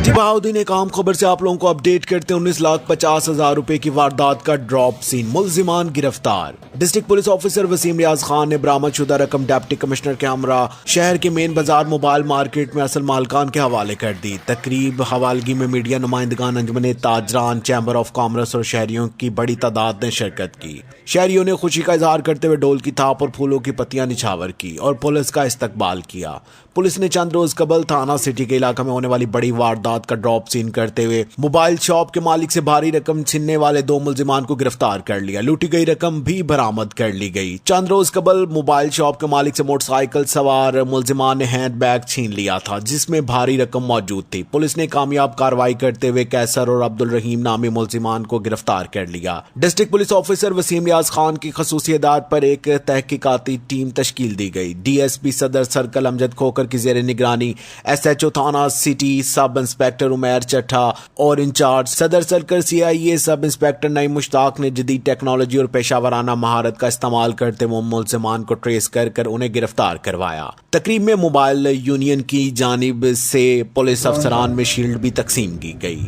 जी बहाउद्दीन एक आम खबर से आप लोगों को अपडेट करते हैं। 19,50,000 रुपए की वारदात का ड्रॉप सीन, मुल्जिमान गिरफ्तार। डिस्ट्रिक्ट पुलिस ऑफिसर वसीम रियाज खान ने बरामद शुदा रकम डिप्टी कमिश्नर के हमरा शहर के मेन बाजार मोबाइल मार्केट में असल मालकान के हवाले कर दी। तकरीब हवालगी में मीडिया नुमाइंदगान, अंजुमन ताजरान, चैम्बर ऑफ कॉमर्स और शहरियों की बड़ी तादाद ने शिरकत की। शहरियों ने खुशी का इजहार करते हुए ढोल की थाप और फूलों की पत्तियां निछावर की और पुलिस का इस्तकबाल किया। पुलिस ने चंद रोज कबल थाना सिटी के इलाके में होने वाली बड़ी वारदात का ड्रॉप सीन करते हुए मोबाइल शॉप के मालिक से भारी रकम छीनने वाले 2 मुल्जिमान को गिरफ्तार कर लिया। लूटी गई रकम भी बरामद कर ली गई। चंद रोज कबल मोबाइल शॉप के मालिक से मोटरसाइकिल सवार मुल्जिमान ने हैंड बैग छीन लिया था जिसमें भारी रकम मौजूद थी। पुलिस ने कामयाब कार्रवाई करते हुए कैसर और अब्दुल रहीम नामी मुल्जिमान को गिरफ्तार कर लिया। डिस्ट्रिक्ट पुलिस ऑफिसर वसीम रियाज खान की खसूसी हिदायत पर एक तहकीकाती टीम तश्कील दी गई। DSP सदर सर्कल अमजद खोकर की जेर निगरानी SHO थाना city sub inspector Umair Chatha और इंचार्ज सदर circle CIA sub inspector Naeem Mushtaq ने जदीद टेक्नोलॉजी और पेशावराना महारत का इस्तेमाल करते हुए मुल्जिमान को ट्रेस कर उन्हें गिरफ्तार करवाया। तकरीब में मोबाइल यूनियन की जानिब से पुलिस अफसरान में शील्ड भी तकसीम की गई।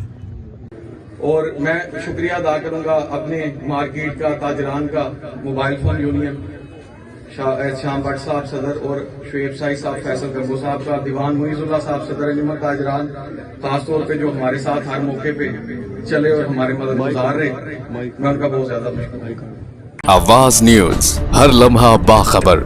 और मैं शुक्रिया अदा करूंगा अपने मार्केट का, ताजरान का, mobile phone union, Shyam Bhatt साहब सदर और शुएब साई साहब, फैसल गंगो साहब का, दीवान मुइजुल्लाह साहब सदर अंजुमन ताजरान, खासतौर पे जो हमारे साथ हर मौके पे चले और हमारे मदद गुजार रहे, मैं उनका बहुत ज्यादा शुक्रिया। आवाज न्यूज, हर लम्हा बाखबर।